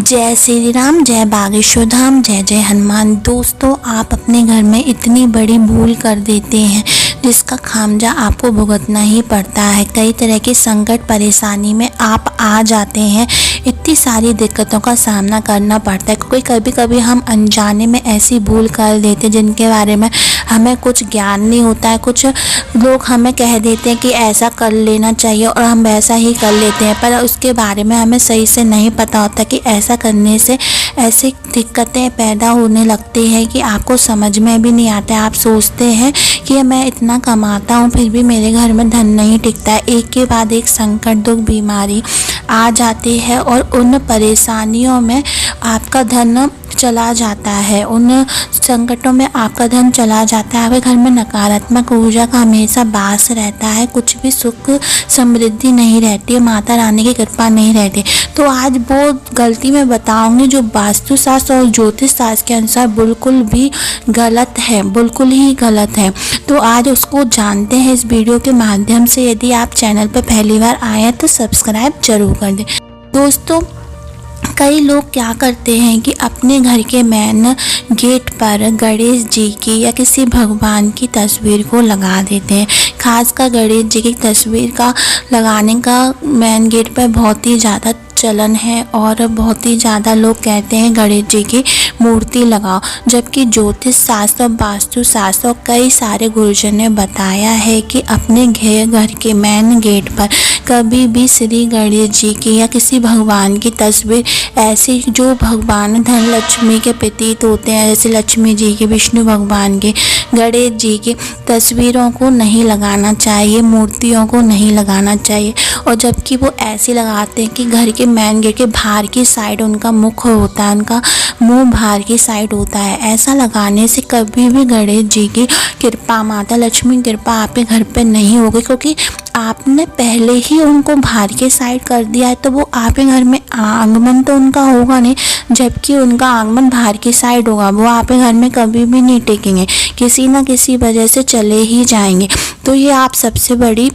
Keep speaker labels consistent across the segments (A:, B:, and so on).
A: जय श्री राम, जय बागेश्वर धाम, जय जय हनुमान। दोस्तों, आप अपने घर में इतनी बड़ी भूल कर देते हैं जिसका खामियाजा आपको भुगतना ही पड़ता है। कई तरह के संकट परेशानी में आप आ जाते हैं, इतनी सारी दिक्कतों का सामना करना पड़ता है क्योंकि कभी कभी हम अनजाने में ऐसी भूल कर देते हैं जिनके बारे में हमें कुछ ज्ञान नहीं होता है। कुछ लोग हमें कह देते हैं कि ऐसा कर लेना चाहिए और हम वैसा ही कर लेते हैं, पर उसके बारे में हमें सही से नहीं पता होता कि ऐसा करने से ऐसी दिक्कतें पैदा होने लगती हैं कि आपको समझ में भी नहीं आता है। आप सोचते हैं कि मैं इतना कमाता हूँ फिर भी मेरे घर में धन नहीं टिकता है। एक के बाद एक संकट, दुख, बीमारी आ जाती है और उन परेशानियों में आपका धन चला जाता है, उन संकटों में आपका धन चला जाता है। आपके घर में नकारात्मक ऊर्जा का हमेशा वास रहता है, कुछ भी सुख समृद्धि नहीं रहती है, माता रानी की कृपा नहीं रहती। तो आज वो गलती मैं बताऊंगी जो वास्तुशास्त्र और ज्योतिष शास्त्र के अनुसार बिल्कुल भी गलत है, बिल्कुल ही गलत है। तो आज उसको जानते हैं इस वीडियो के माध्यम से। यदि आप चैनल पर पहली बार आए हैं तो सब्सक्राइब जरूर कर दें। दोस्तों, कई लोग क्या करते हैं कि अपने घर के मेन गेट पर गणेश जी की या किसी भगवान की तस्वीर को लगा देते हैं। खासकर गणेश जी की तस्वीर का लगाने का मेन गेट पर बहुत ही ज़्यादा चलन है और बहुत ही ज़्यादा लोग कहते हैं गणेश जी की मूर्ति लगाओ, जबकि ज्योतिष शास्त्र और वास्तु शास्त्र और कई सारे गुरुजन ने बताया है कि अपने घर के मेन गेट पर कभी भी श्री गणेश जी की या किसी भगवान की तस्वीर, ऐसी जो भगवान धन लक्ष्मी के प्रतीक होते हैं, जैसे लक्ष्मी जी की, विष्णु भगवान की, गणेश जी की तस्वीरों को नहीं लगाना चाहिए, मूर्तियों को नहीं लगाना चाहिए। और जबकि वो ऐसे लगाते हैं कि घर के मेन गेट के बाहर की साइड उनका मुख होता है, उनका मुंह बाहर की साइड होता है। ऐसा लगाने से कभी भी गणेश जी की कृपा, माता लक्ष्मी की कृपा आपके घर पे नहीं होगी, क्योंकि आपने पहले ही उनको बाहर के साइड कर दिया है। तो वो आपके घर में आगमन तो उनका होगा नहीं, जबकि उनका आगमन बाहर की साइड होगा, वो आपके घर में कभी भी नहीं टिकेंगे, किसी न किसी वजह से चले ही जाएंगे। तो ये आप सबसे बड़ी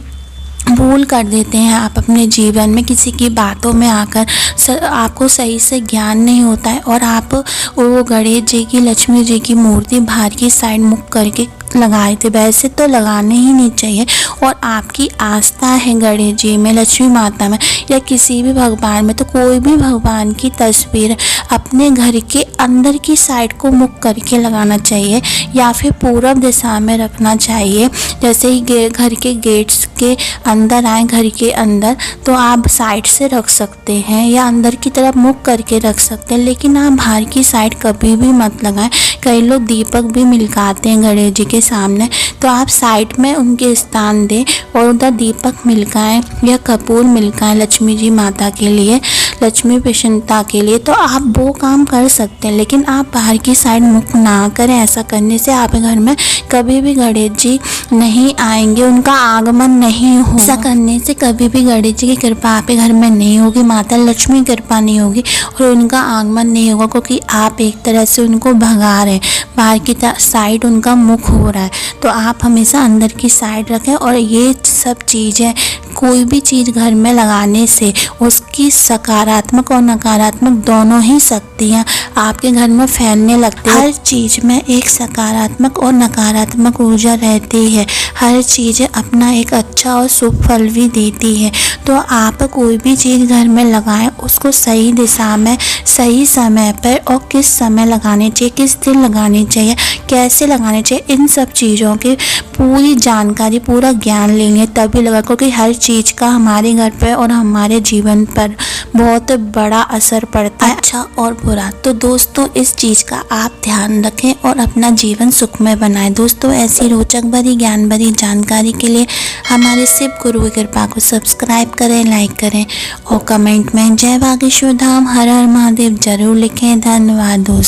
A: भूल कर देते हैं आप अपने जीवन में। किसी की बातों में आकर आपको सही से ज्ञान नहीं होता है और आप वो गणेश जी की, लक्ष्मी जी की मूर्ति बाहर की साइड मुख करके लगाए थे। वैसे तो लगाने ही नहीं चाहिए। और आपकी आस्था है गणेश जी में, लक्ष्मी माता में या किसी भी भगवान में, तो कोई भी भगवान की तस्वीर अपने घर के अंदर की साइड को मुख करके लगाना चाहिए या फिर पूरब दिशा में रखना चाहिए। जैसे ही घर के गेट्स के अंदर आए, घर के अंदर, तो आप साइड से रख सकते हैं या अंदर की तरफ मुख करके रख सकते हैं, लेकिन आप बाहर की साइड कभी भी मत लगाएं। कई लोग दीपक भी मिलकाते हैं गणेश जी के सामने, तो आप साइड में उनके स्थान दें और उधर दीपक मिलकाएं या कपूर मिलकाएं लक्ष्मी जी माता के लिए, लक्ष्मी प्रसन्नता के लिए। तो आप वो काम कर सकते हैं, लेकिन आप बाहर की साइड मुख ना करें। ऐसा करने से आपके घर में कभी भी गणेश जी नहीं आएंगे, उनका आगमन नहीं होगा। ऐसा करने से कभी भी गणेश जी की कृपा आपके घर में नहीं होगी, माता लक्ष्मी की कृपा नहीं होगी और उनका आगमन नहीं होगा, क्योंकि आप एक तरह से उनको भगा रहे हैं, बाहर की साइड उनका मुख हो रहा है। तो आप हमेशा अंदर की साइड रखें। और ये सब चीज़ें, कोई भी चीज़ घर में लगाने से उसकी सकारात्मक और नकारात्मक दोनों ही शक्तियाँ आपके घर में फैलने लगती है। हर चीज़ में एक सकारात्मक और नकारात्मक ऊर्जा रहती है। हर चीज़ अपना एक अच्छा और शुभ फल भी देती है। तो आप कोई भी चीज़ घर में लगाएं, उसको सही दिशा में, सही समय पर और किस समय लगाने चाहिए, किस दिन लगाने चाहिए, कैसे लगाने चाहिए, इन सब चीज़ों की पूरी जानकारी, पूरा ज्ञान लेंगे तभी लगा, क्योंकि हर चीज़ का हमारे घर पर और हमारे जीवन पर बहुत बड़ा असर पड़ता है, अच्छा और बुरा। तो दोस्तों, इस चीज़ का आप ध्यान रखें और अपना जीवन सुखमय बनाएं। दोस्तों, ऐसी रोचक भरी, ज्ञान भरी जानकारी के लिए हमारे शिव गुरु की कृपा को सब्सक्राइब करें, लाइक करें और कमेंट में जय बागेश्वर धाम, हर हर महादेव जरूर लिखें। धन्यवाद दोस्तों।